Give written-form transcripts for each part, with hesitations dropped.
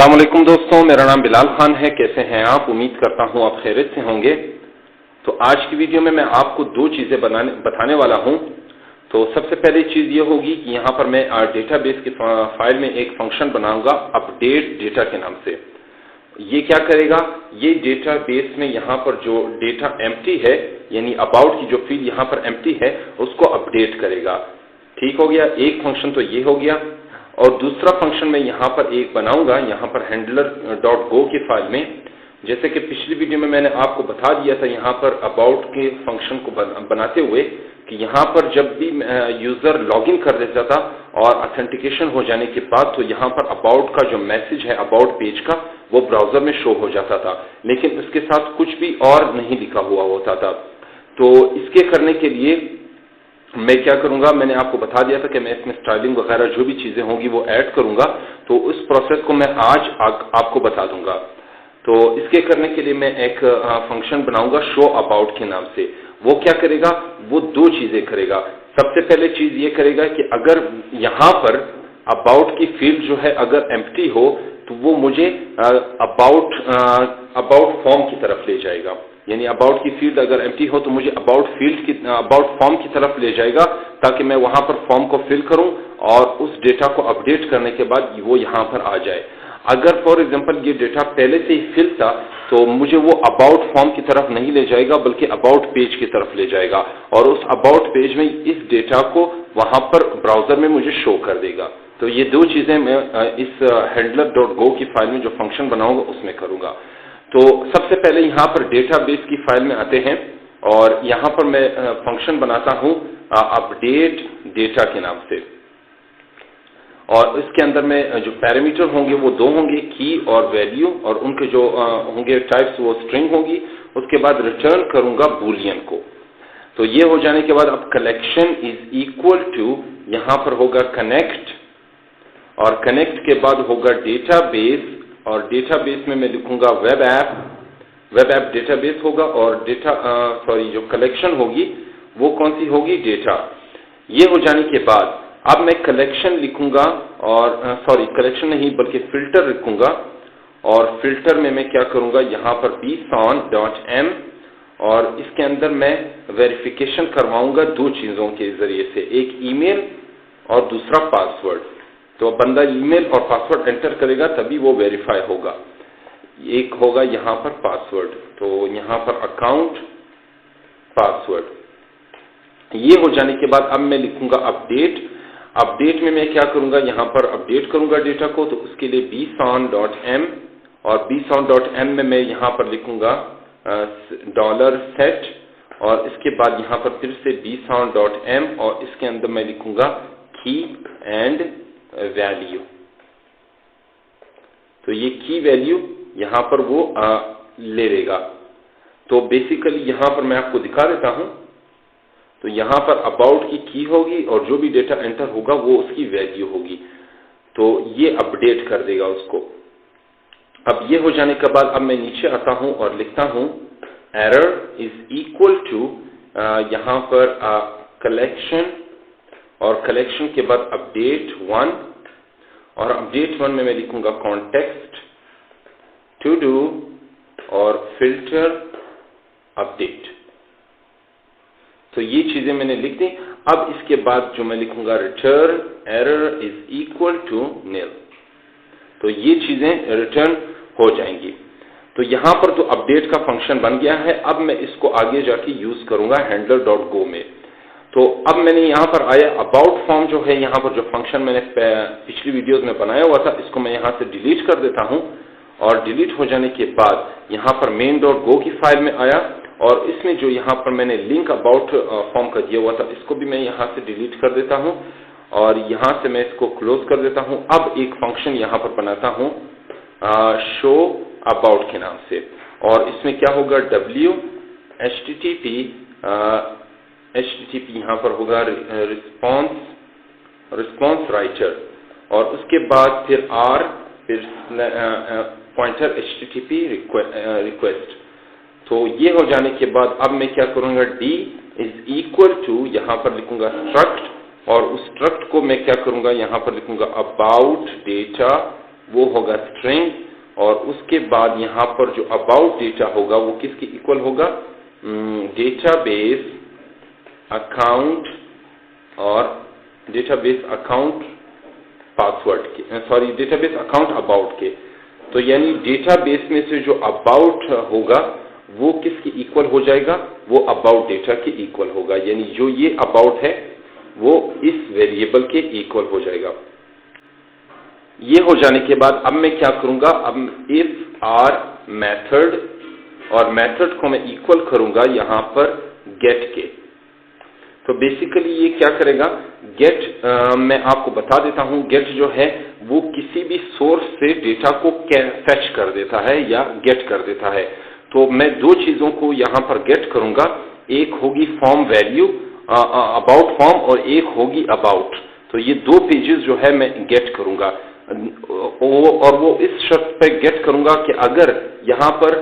अस्सलाम वालेकुम दोस्तों, मेरा नाम बिलाल खान है। कैसे हैं आप? उम्मीद करता हूं आप खैरियत से होंगे। तो आज की वीडियो में मैं आपको दो चीजें बताने वाला हूं। तो सबसे पहली चीज ये होगी कि यहां पर मैं डेटाबेस की फाइल में एक फंक्शन बनाऊंगा अपडेट डेटा के नाम से। ये क्या करेगा? ये डेटाबेस में यहां पर जो डेटा एम्प्टी है, यानी अबाउट की जो फील्ड यहां पर एम्प्टी है, उसको अपडेट करेगा। ठीक हो गया, एक फंक्शन तो ये हो गया। और दूसरा फंक्शन मैं यहां पर एक बनाऊंगा, यहां पर handler.go की फाइल में। जैसे कि पिछली वीडियो में मैंने आपको बता दिया था यहां पर अबाउट के फंक्शन को बनाते हुए कि यहां पर जब भी यूजर लॉगिन कर देता था और ऑथेंटिकेशन हो जाने के बाद, तो यहां पर अबाउट का जो मैसेज है अबाउट पेज का, वो ब्राउजर में शो हो जाता था, लेकिन उसके साथ कुछ भी और नहीं लिखा हुआ होता था। तो इसके करने के लिए मैं क्या करूंगा, मैंने आपको बता दिया था कि मैं इसमें स्टाइलिंग वगैरह जो भी चीजें होंगी वो ऐड करूंगा। तो उस प्रोसेस को मैं आज आपको बता दूंगा। तो इसके करने के लिए मैं एक फंक्शन बनाऊंगा शो अबाउट के नाम से। वो क्या करेगा? वो दो चीजें करेगा। सबसे पहले चीज ये करेगा कि अगर यहां पर अबाउट की फील्ड जो है अगर एम्प्टी हो, तो वो मुझे अबाउट फॉर्म की तरफ ले जाएगा। यानी अबाउट की फील्ड अगर एम्प्टी हो तो मुझे अबाउट फॉर्म की तरफ ले जाएगा, ताकि मैं वहां पर फॉर्म को फिल करूं और उस डेटा को अपडेट करने के बाद वो यहां पर आ जाए। अगर फॉर एग्जांपल ये डेटा पहले से ही फिल था, तो मुझे वो अबाउट फॉर्म की तरफ नहीं ले जाएगा, बल्कि अबाउट पेज की तरफ ले जाएगा और उस अबाउट पेज में इस डेटा को वहां पर ब्राउजर में मुझे शो कर देगा। तो ये दो चीजें मैं इस handler.go की फाइल में जो फंक्शन बनाऊंगा उसमें करूंगा। तो सबसे पहले यहां पर डेटाबेस की फाइल में आते हैं और यहां पर मैं फंक्शन बनाता हूं अपडेट डेटा के नाम से। और इसके अंदर में जो पैरामीटर होंगे वो दो होंगे, की और वैल्यू, और उनके जो होंगे टाइप्स वो स्ट्रिंग होगी। उसके बाद रिटर्न करूंगा बूलियन को। तो ये हो जाने के बाद अब कलेक्शन इज इक्वल टू, यहां पर होगा कनेक्ट, और कनेक्ट के बाद होगा डेटाबेस, और डेटाबेस में मैं लिखूंगा वेब ऐप डेटाबेस होगा, और जो कलेक्शन होगी वो कौन सी होगी? डेटा। ये हो जाने के बाद अब मैं कलेक्शन लिखूंगा, और कलेक्शन नहीं बल्कि फिल्टर लिखूंगा, और फिल्टर में मैं क्या करूंगा, यहां पर bson.m, और इसके अंदर मैं वेरिफिकेशन करवाऊंगा दो चीजों के जरिए से, एक ईमेल और दूसरा पासवर्ड। तो बंदा ईमेल और पासवर्ड एंटर करेगा तभी वो वेरीफाई होगा। एक होगा यहां पर पासवर्ड, तो यहां पर अकाउंट पासवर्ड। ये हो जाने के बाद अब मैं लिखूंगा अपडेट में मैं क्या करूंगा, यहां पर अपडेट करूंगा डेटा को। तो उसके लिए bson.m, और bson.m में मैं यहां पर लिखूंगा $set, और इसके बाद यहां पर फिर से bson.m, और इसके अंदर मैं लिखूंगा की एंड वैल्यू। तो ये की वैल्यू यहां पर वो ले लेगा। तो बेसिकली यहां पर मैं आपको दिखा देता हूं। तो यहां पर अबाउट की की होगी और जो भी डेटा एंटर होगा वो उसकी वैल्यू होगी। तो ये अपडेट कर देगा उसको। अब ये हो जाने के बाद अब मैं नीचे आता हूं और लिखता हूं एरर इज इक्वल टू, यहां पर कलेक्शन, और कलेक्शन के बाद अपडेट 1, और अपडेट 1 में मैं लिखूंगा कॉन्टेक्स्ट टू डू और फिल्टर अपडेट। तो ये चीजें मैंने लिख दी। अब इसके बाद जो मैं लिखूंगा return error is equal to nil. तो ये चीजें रिटर्न हो जाएंगी। तो यहां पर तो अपडेट का फंक्शन बन गया है। अब मैं इसको आगे जाके यूज करूंगा handler.go में। तो अब मैंने यहां पर आया अबाउट फॉर्म जो है, यहां पर जो फंक्शन मैंने पिछली वीडियोस में बनाया हुआ था, इसको मैं यहां से डिलीट कर देता हूं। और डिलीट हो जाने के बाद यहां पर main.go की फाइल में आया, और इसमें जो यहां पर मैंने लिंक अबाउट फॉर्म का दिया हुआ था, इसको भी मैं यहां से डिलीट कर देता हूं, और यहां से मैं इसको क्लोज कर देता हूं। अब एक फंक्शन यहां पर बनाता हूं शो अबाउट के नाम से, और इसमें क्या होगा http यहां पर होगा रिस्पॉन्स राइटर, और उसके बाद फिर r, फिर पॉइंटर http रिक्वेस्ट। तो ये हो जाने के बाद अब मैं क्या करूंगा, d इज इक्वल टू, यहां पर लिखूंगा स्ट्रक्ट, और उस स्ट्रक्ट को मैं क्या करूंगा, यहां पर लिखूंगा अबाउट डेटा वो होगा स्ट्रिंग, और उसके बाद यहाँ पर जो अबाउट डेटा होगा वो किसके इक्वल होगा, डेटाबेस अकाउंट और डेटाबेस अकाउंट पासवर्ड के, सॉरी डेटाबेस अकाउंट अबाउट के। तो यानी डेटाबेस में से जो अबाउट होगा वो किसके इक्वल हो जाएगा, वो अबाउट डेटा के इक्वल होगा, यानी जो ये अबाउट है वो इस वेरिएबल के इक्वल हो जाएगा। ये हो जाने के बाद अब मैं क्या करूंगा, अब इफ आर मेथड, और मेथड को मैं इक्वल करूंगा यहां पर गेट के। तो बेसिकली ये क्या करेगा, गेट मैं आपको बता देता हूं, गेट जो है वो किसी भी सोर्स से डेटा को फेच कर देता है या गेट कर देता है। तो मैं दो चीजों को यहां पर गेट करूंगा, एक होगी फॉर्म वैल्यू अबाउट फॉर्म और एक होगी अबाउट। तो ये दो पेजेस जो है मैं गेट करूंगा, और वो इस शर्त पे गेट करूंगा कि अगर यहां पर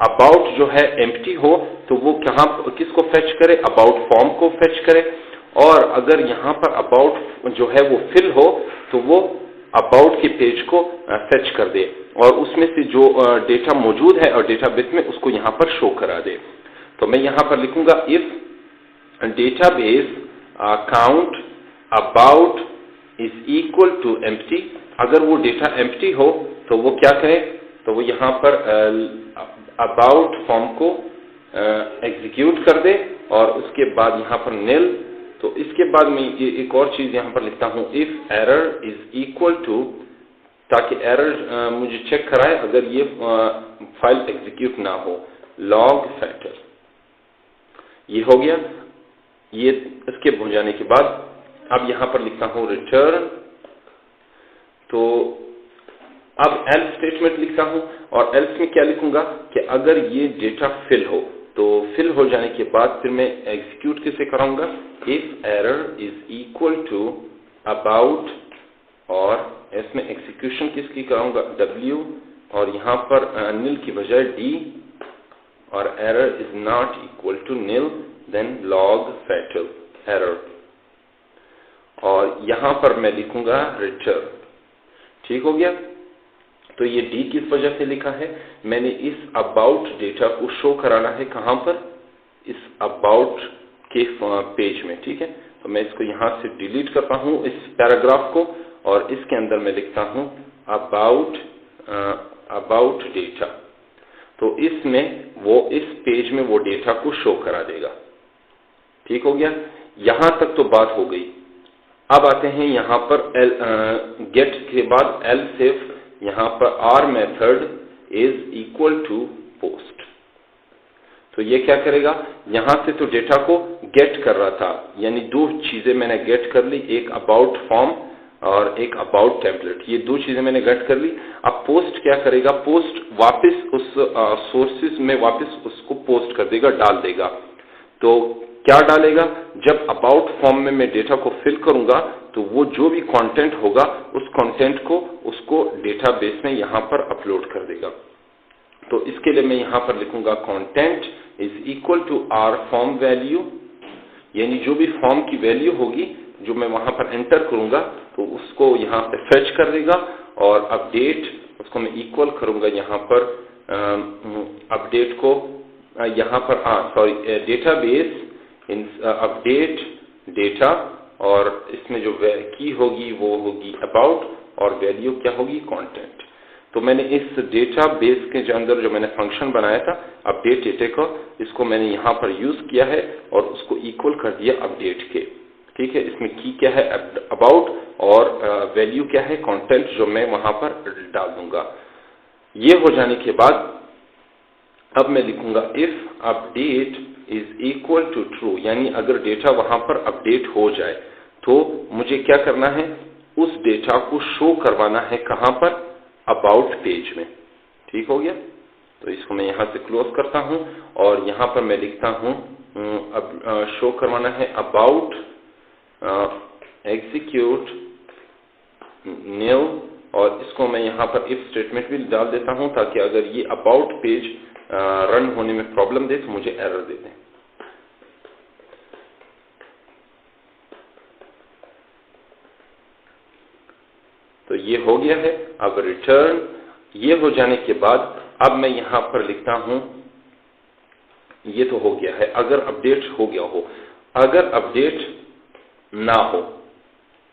अबाउट जो है एम्प्टी हो तो वो कहां किसको फेच करे, अबाउट फॉर्म को फेच करे, और अगर यहां पर अबाउट जो है वो फिल हो तो वो अबाउट के पेज को फेच कर दे और उसमें से जो डेटा मौजूद है और डेटाबेस में उसको यहां पर शो करा दे। तो मैं यहां पर लिखूंगा if database account about is equal to empty. अगर वो डेटा एम्प्टी हो तो वो क्या करे, तो वो यहां पर अबाउट फॉर्म को एग्जीक्यूट कर दे और उसके बाद यहां पर नील। तो इसके बाद मैं एक और चीज यहां पर लिखता हूं, if error is equal to, ताकि एरर मुझे चेक कराए अगर ये फाइल एग्जीक्यूट ना हो, लॉग फैक्टर। ये हो गया। ये इसके हो जाने के बाद अब यहां पर लिखता हूं रिटर्न। तो अब एल्स स्टेटमेंट लिखता हूं, और एल्स में क्या लिखूंगा कि अगर ये डेटा फिल हो, तो फिल हो जाने के बाद फिर मैं एग्जीक्यूट किसे कराऊंगा, if error is equal to about, और इसमें एग्जीक्यूशन किसकी कराऊंगा, W, और यहां पर नील की बजाय D, और error is not equal to nil, then log fatal error, और यहां पर मैं लिखूंगा रिटर्न। ठीक हो गया। तो ये D किस वजह से लिखा है, मैंने इस अबाउट डेटा को शो कराना है कहां पर, इस अबाउट के पेज में। ठीक है, तो मैं इसको यहां से डिलीट करता हूं इस पैराग्राफ को, और इसके अंदर मैं लिखता हूं अबाउट डेटा। तो इसमें वो इस पेज में वो डेटा को शो करा देगा। ठीक हो गया, यहां तक तो बात हो गई। अब आते हैं यहां पर गेट के बाद एल्स इफ यहां पर R method is equal to post. तो ये क्या करेगा, यहां से तो डेटा को गेट कर रहा था, यानी दो चीजें मैंने गेट कर ली, एक अबाउट फॉर्म और एक अबाउट टेम्पलेट, ये दो चीजें मैंने गेट कर ली। अब पोस्ट क्या करेगा, पोस्ट वापस उस सोर्सेज में वापस उसको पोस्ट कर देगा, डाल देगा। तो क्या डालेगा, जब अबाउट फॉर्म में मैं डेटा को फिल करूंगा तो वो जो भी कंटेंट होगा उस कंटेंट को उसको डेटाबेस में यहां पर अपलोड कर देगा। तो इसके लिए मैं यहां पर लिखूंगा content is equal to R form value, यानी जो भी फॉर्म की वैल्यू होगी जो मैं वहां पर एंटर करूंगा तो उसको यहां पे फेच कर देगा, और अपडेट उसको मैं इक्वल करूंगा यहां पर अपडेट को यहां पर sorry database in update data, और इसमें जो की होगी वो होगी अबाउट, और वैल्यू क्या होगी, कंटेंट। तो मैंने इस डेटा बेस के जो अंदर जो मैंने फंक्शन बनाया था अपडेट डेटा का, इसको मैंने यहां पर यूज किया है और उसको इक्वल कर दिया अपडेट के। ठीक है, इसमें की क्या है, अबाउट, और वैल्यू क्या है, कंटेंट, जो मैं वहां पर डाल दूंगा। ये हो जाने के बाद अब मैं लिखूंगा if update is equal to true, यानी अगर डेटा वहां पर अपडेट हो जाए तो मुझे क्या करना है, उस डेटा को शो करवाना है कहां पर, अबाउट पेज में। ठीक हो गया। तो इसको मैं यहां से क्लोज करता हूं, और यहां पर मैं लिखता हूं अब शो करवाना है अबाउट एग्जीक्यूट न्यू, और इसको मैं यहां पर इफ स्टेटमेंट भी डाल देता हूं ताकि अगर ये अबाउट पेज रन होने में प्रॉब्लम दे तो मुझे एरर दे दें। तो ये हो गया है। अब रिटर्न, ये हो जाने के बाद अब मैं यहाँ पर लिखता हूँ, ये तो हो गया है, अगर अपडेट हो गया हो, अगर अपडेट ना हो,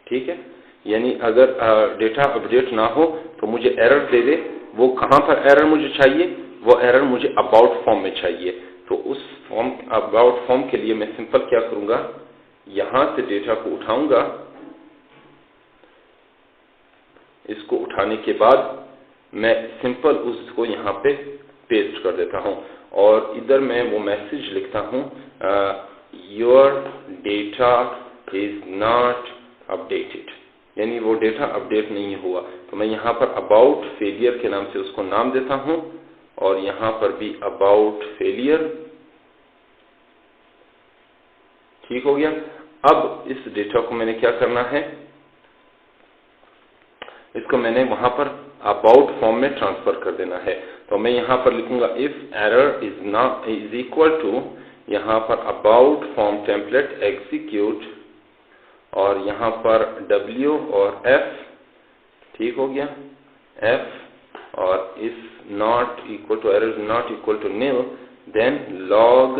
ठीक है, यानी अगर डेटा अपडेट ना हो तो मुझे एरर दे दे। वो कहाँ पर एरर मुझे चाहिए? वो एरर मुझे अबाउट फॉर्म में चाहिए। तो उस फॉर्म, अबाउट फॉर्म के लिए मैं सिंपल क्या करूंगा, यहां से डेटा को उठाऊंगा, इसको उठाने के बाद मैं सिंपल उसको यहाँ पे पेस्ट कर देता हूं और इधर मैं वो मैसेज लिखता हूं, your data is not updated, यानी वो डेटा अपडेट नहीं हुआ। तो मैं यहाँ पर अबाउट फेलियर के नाम से उसको नाम देता हूं और यहाँ पर भी अबाउट फेलियर, ठीक हो गया। अब इस डेटा को मैंने क्या करना है, इसको मैंने वहां पर अबाउट फॉर्म में ट्रांसफर कर देना है। तो मैं यहाँ पर लिखूंगा if error is equal to, यहाँ पर अबाउट फॉर्म टेम्पलेट एग्जीक्यूट और यहाँ पर W और F, ठीक हो गया, F और is not equal to, error is not equal to nil, then log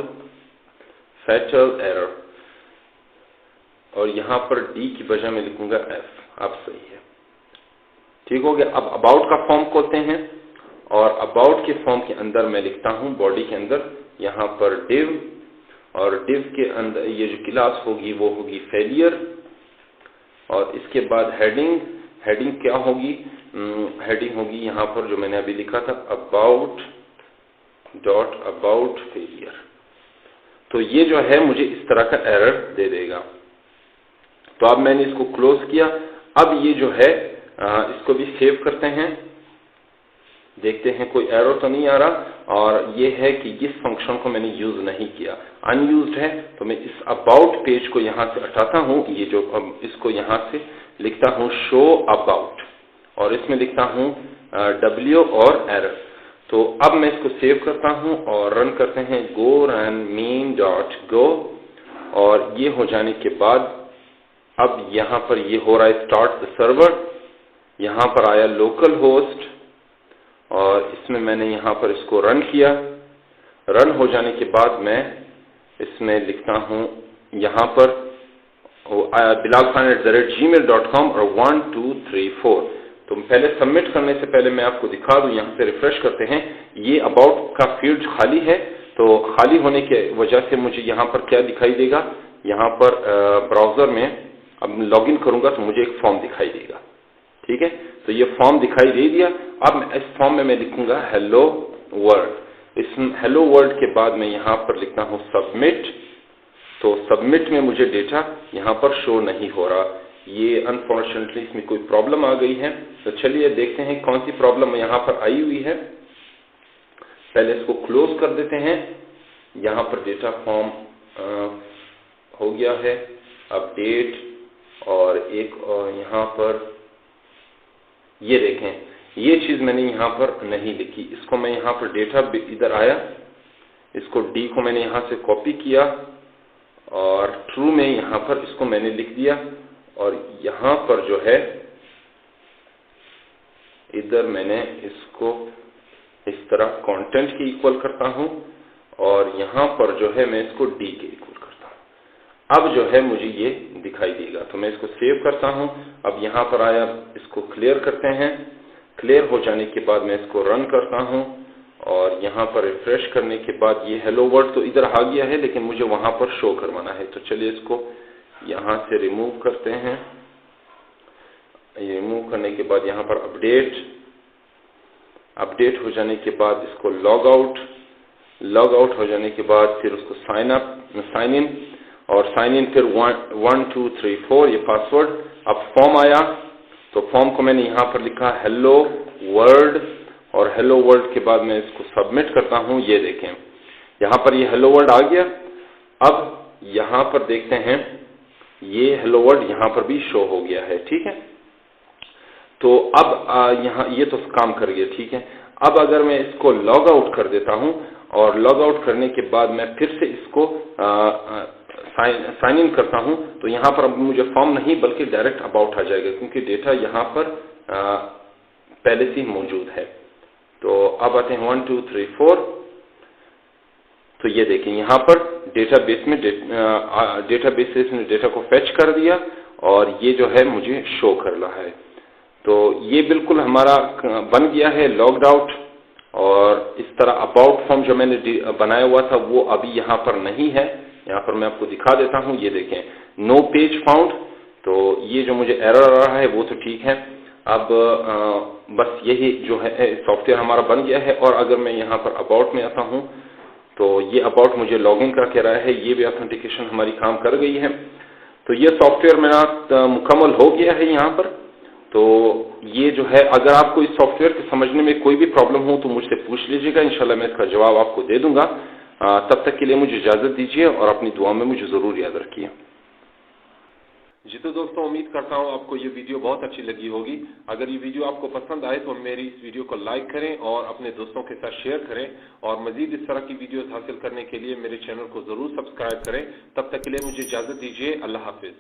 fatal error और यहाँ पर D की बजाय मैं लिखूंगा F। अब सही है, ठीक हो गया। अब अबाउट का फॉर्म खोलते हैं और अबाउट के फॉर्म के अंदर मैं लिखता हूं, बॉडी के अंदर यहाँ पर div, और div के अंदर ये जो क्लास होगी वो होगी फेलियर और इसके बाद हेडिंग, हेडिंग क्या होगी, हेडिंग होगी यहाँ पर जो मैंने अभी लिखा था अबाउट डॉट अबाउट फेलियर। तो ये जो है मुझे इस तरह का एरर दे देगा। तो अब मैंने इसको क्लोज किया। अब ये जो है इसको भी सेव करते हैं, देखते हैं कोई एरर तो नहीं आ रहा। और ये है कि इस फंक्शन को मैंने यूज नहीं किया, अनयूज्ड है। तो मैं इस अबाउट पेज को यहाँ से हटाता हूँ, ये जो इसको यहाँ से लिखता हूँ शो अबाउट और इसमें लिखता हूँ W और एरर। तो अब मैं इसको सेव करता हूँ और रन करते हैं, गो रन मेन डॉट गो। और ये हो जाने के बाद अब यहाँ पर ये हो रहा है स्टार्ट द सर्वर, यहाँ पर आया लोकल होस्ट और इसमें मैंने यहाँ पर इसको रन किया। रन हो जाने के बाद मैं इसमें लिखता हूँ यहाँ पर bilalkhan@gmail.com और 1 2 3 4। तो पहले सबमिट करने से पहले मैं आपको दिखा दूं, यहाँ से रिफ्रेश करते हैं, ये अबाउट का फील्ड खाली है। तो खाली होने की वजह से मुझे यहाँ पर क्या दिखाई देगा, यहाँ पर ब्राउजर में अब लॉगिन करूंगा तो मुझे एक फॉर्म दिखाई देगा, ठीक है। तो ये फॉर्म दिखाई दे दिया। अब इस फॉर्म में मैं लिखूंगा हेलो वर्ल्ड। इस हेलो वर्ल्ड के बाद मैं यहाँ पर लिखता हूँ सबमिट। तो सबमिट में मुझे डेटा यहाँ पर शो नहीं हो रहा, ये अनफॉर्चुनेटली इसमें कोई प्रॉब्लम आ गई है। तो चलिए देखते हैं कौन सी प्रॉब्लम यहाँ पर आई हुई है। पहले इसको क्लोज कर देते हैं। यहाँ पर डेटा फॉर्म हो गया है, अपडेट, और एक यहाँ पर ये देखें, ये चीज मैंने यहाँ पर नहीं लिखी। इसको मैं यहाँ पर डेटा इधर आया, इसको D को मैंने यहाँ से कॉपी किया और ट्रू में यहाँ पर इसको मैंने लिख दिया। और यहाँ पर जो है इधर मैंने इसको इस तरह कंटेंट के इक्वल करता हूँ और यहाँ पर जो है मैं इसको D के इक्वल करता हूँ। अब जो है मुझे ये दिखाई देगा। तो मैं इसको सेव करता हूँ। अब यहाँ पर आया, इसको क्लियर करते हैं। क्लियर हो जाने के बाद मैं इसको रन करता हूँ और यहाँ पर रिफ्रेश करने के बाद ये हेलो वर्ल्ड तो इधर आ गया है, लेकिन मुझे वहां पर शो करवाना है। तो चलिए इसको यहाँ से रिमूव करते हैं। ये रिमूव करने के बाद यहाँ पर अपडेट हो जाने के बाद इसको लॉग आउट हो जाने के बाद फिर उसको साइन इन और साइन इन फिर 1 2 3 4 ये पासवर्ड। अब फॉर्म आया, तो फॉर्म को मैंने यहाँ पर लिखा हेलो वर्ल्ड और हेलो वर्ल्ड के बाद मैं इसको सबमिट करता हूँ। ये देखें यहाँ पर ये हेलो वर्ल्ड आ गया। अब यहाँ पर देखते हैं, ये हेलो वर्ल्ड यहाँ पर भी शो हो गया है, ठीक है। तो अब यहाँ ये तो काम कर गया, ठीक है। अब अगर मैं इसको लॉग आउट कर देता हूँ और लॉग आउट करने के बाद मैं फिर से इसको साइन इन करता हूँ, तो यहाँ पर अब मुझे फॉर्म नहीं बल्कि डायरेक्ट अबाउट आ जाएगा, क्योंकि डेटा यहाँ पर पहले से ही मौजूद है। तो अब आते हैं 1 2 3 4। तो ये देखें यहाँ पर डेटाबेस में डेटाबेस से इसने डेटा को फेच कर दिया और ये जो है मुझे शो कर रहा है। तो ये बिल्कुल हमारा बन गया है लॉग्ड आउट। और इस तरह अबाउट फॉर्म जो मैंने बनाया हुआ था वो अभी यहाँ पर नहीं है। यहाँ पर मैं आपको दिखा देता हूँ, ये देखें नो पेज फाउंड। तो ये जो मुझे एरर आ रहा है वो तो ठीक है। अब बस यही जो है सॉफ्टवेयर हमारा बन गया है। और अगर मैं यहाँ पर अबाउट में आता हूँ तो ये अबाउट मुझे लॉगिन का कह रहा है, ये भी ऑथेंटिकेशन हमारी काम कर गई है। तो ये सॉफ्टवेयर मेरा मुकम्मल हो गया है यहाँ पर। तो ये जो है, अगर आपको इस सॉफ्टवेयर के समझने में कोई भी प्रॉब्लम हो तो मुझसे पूछ लीजिएगा, इंशाल्लाह मैं इसका जवाब आपको दे दूंगा। तब तक के लिए मुझे इजाजत दीजिए और अपनी दुआ में मुझे जरूर याद रखिए। जी तो दोस्तों, उम्मीद करता हूँ आपको ये वीडियो बहुत अच्छी लगी होगी। अगर ये वीडियो आपको पसंद आए तो मेरी इस वीडियो को लाइक करें और अपने दोस्तों के साथ शेयर करें। और मजीद इस तरह की वीडियोस हासिल करने के लिए मेरे चैनल को जरूर सब्सक्राइब करें। तब तक के लिए मुझे इजाजत दीजिए। अल्लाह हाफिज।